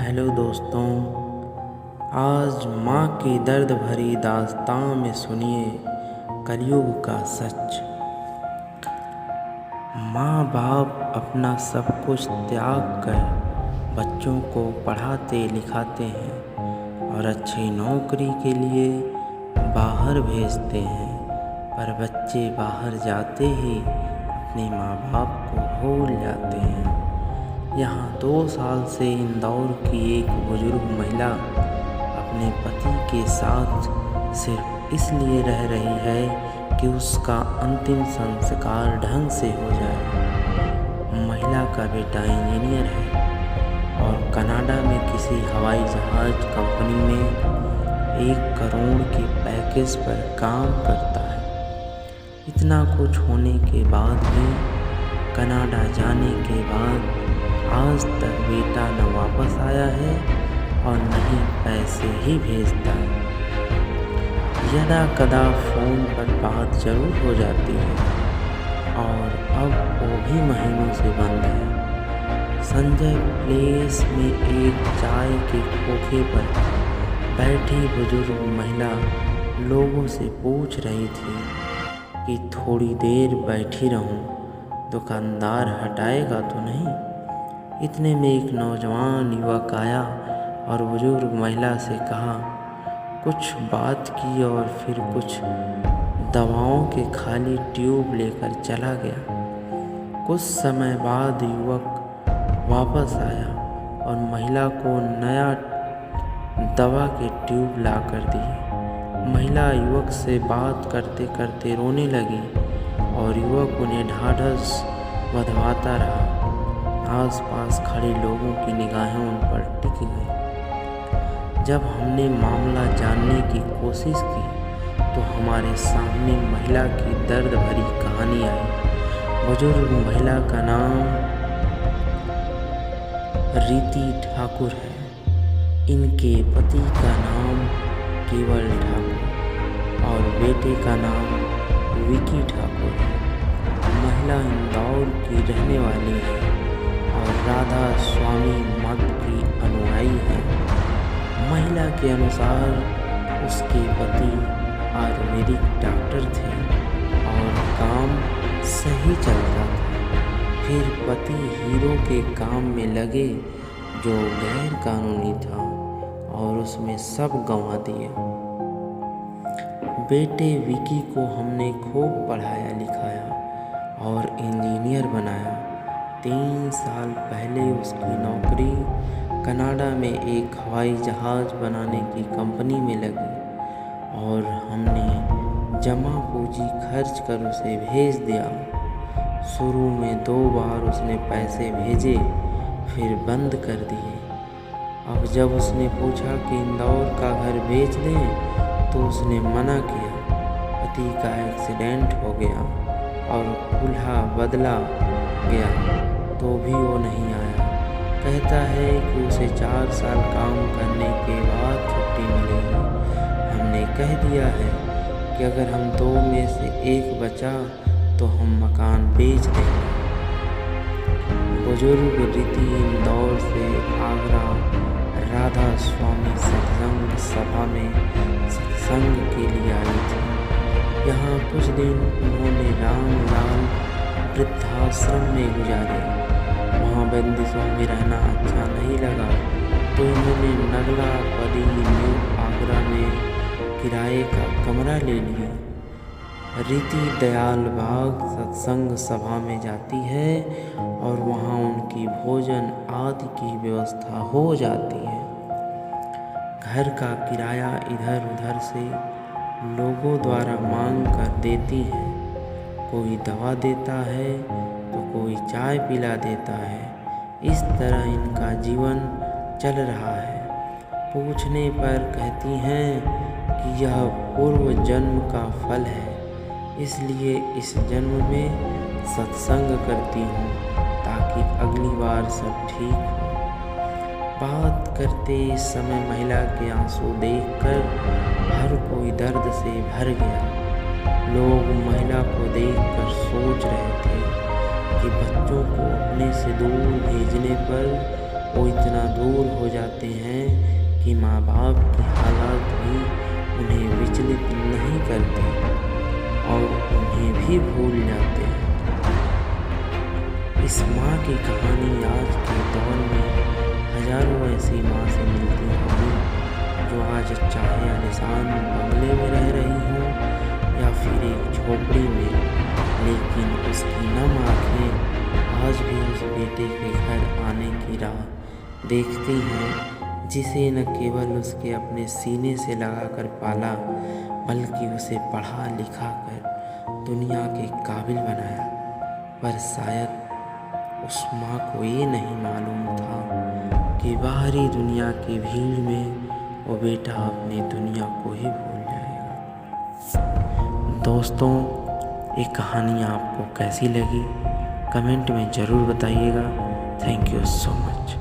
Hello दोस्तों, आज माँ की दर्द भरी दास्तां में सुनिए कलयुग का सच। माँ बाप अपना सब कुछ त्याग कर बच्चों को पढ़ाते लिखाते हैं और अच्छी नौकरी के लिए बाहर भेजते हैं, पर बच्चे बाहर जाते ही अपने माँ बाप को भूल जाते हैं। यहाँ 2 साल से इंदौर की एक बुजुर्ग महिला अपने पति के साथ सिर्फ इसलिए रह रही है कि उसका अंतिम संस्कार ढंग से हो जाए। महिला का बेटा इंजीनियर है और कनाडा में किसी हवाई जहाज कंपनी में 1 करोड़ के पैकेज पर काम करता है। इतना कुछ होने के बाद भी कनाडा जाने के बाद आज तक बेटा न वापस आया है और न ही पैसे ही भेजता है। यदा कदा फ़ोन पर बात जरूर हो जाती है और अब वो भी महीनों से बंद है। संजय प्लेस में एक चाय के खोखे पर बैठी बुजुर्ग महिला लोगों से पूछ रही थी कि थोड़ी देर बैठी रहूं, दुकानदार हटाएगा तो नहीं। इतने में एक नौजवान युवक आया और बुजुर्ग महिला से कहा, कुछ बात की और फिर कुछ दवाओं के खाली ट्यूब लेकर चला गया। कुछ समय बाद युवक वापस आया और महिला को नया दवा के ट्यूब ला कर दिए। महिला युवक से बात करते करते रोने लगी और युवक उन्हें ढाढ़स बंधवाता रहा। आसपास खड़े लोगों की निगाहें उन पर टिक गई। जब हमने मामला जानने की कोशिश की तो हमारे सामने महिला की दर्द भरी कहानी आई। बुजुर्ग महिला का नाम रीति ठाकुर है। इनके पति का नाम केवल ठाकुर और बेटे का नाम विकी ठाकुर है। महिला इंदौर की रहने वाली है और राधा स्वामी मत की अनुयायी है। महिला के अनुसार उसके पति आयुर्वेदिक डॉक्टर थे और काम सही चलता था। फिर पति हीरो के काम में लगे जो गैर कानूनी था और उसमें सब गंवा दिए। बेटे विकी को हमने खूब पढ़ाया लिखाया और इंजीनियर बनाया। 3 साल पहले उसकी नौकरी कनाडा में एक हवाई जहाज़ बनाने की कंपनी में लगी और हमने जमा पूंजी खर्च कर उसे भेज दिया। शुरू में 2 बार उसने पैसे भेजे, फिर बंद कर दिए। अब जब उसने पूछा कि इंदौर का घर बेच दें तो उसने मना किया। पति का एक्सीडेंट हो गया और दूल्हा बदला गया तो भी वो नहीं आया। कहता है कि उसे 4 साल काम करने के बाद छुट्टी मिलेगी। हमने कह दिया है कि अगर हम 2 में से 1 बचा तो हम मकान बेच देंगे। बुजुर्ग रीति इंदौर से आगरा राधा स्वामी सत्संग सभा में सत्संग के लिए आई थी। यहाँ कुछ दिन उन्होंने रामलाल वृद्धाश्रम में गुजारे। वहाँ बंदिशों में रहना अच्छा नहीं लगा तो उन्होंने नगला परी न्यू आगरा में किराए का कमरा ले लिया। रीति दयाल बाग सत्संग सभा में जाती है और वहाँ उनकी भोजन आदि की व्यवस्था हो जाती है। घर का किराया इधर उधर से लोगों द्वारा मांग कर देती है। कोई दवा देता है तो कोई चाय पिला देता है। इस तरह इनका जीवन चल रहा है। पूछने पर कहती हैं कि यह पूर्व जन्म का फल है, इसलिए इस जन्म में सत्संग करती हूँ ताकि अगली बार सब ठीक हो। बात करते समय महिला के आंसू देखकर हर कोई दर्द से भर गया। लोग महिला को देखकर सोच रहे थे कि बच्चों को अपने से दूर भेजने पर वो इतना दूर हो जाते हैं कि माँ बाप के हालात भी उन्हें विचलित नहीं करते और उन्हें भी भूल जाते हैं। इस माँ की कहानी आज के दौर में हजारों ऐसी माँ से मिलती होगी जो आज चाहे आलीशान बंगले में रह रही हों या फिर एक झोपड़ी में, लेकिन उसकी नम आँखें आज भी उस बेटे के घर आने की राह देखती हैं, जिसे न केवल उसके अपने सीने से लगाकर पाला बल्कि उसे पढ़ा लिखा कर दुनिया के काबिल बनाया। पर शायद उस माँ को ये नहीं मालूम था कि बाहरी दुनिया की भीड़ में वो बेटा अपनी दुनिया को ही भूल जाएगा। दोस्तों, ये कहानी आपको कैसी लगी कमेंट में ज़रूर बताइएगा। Thank you so much.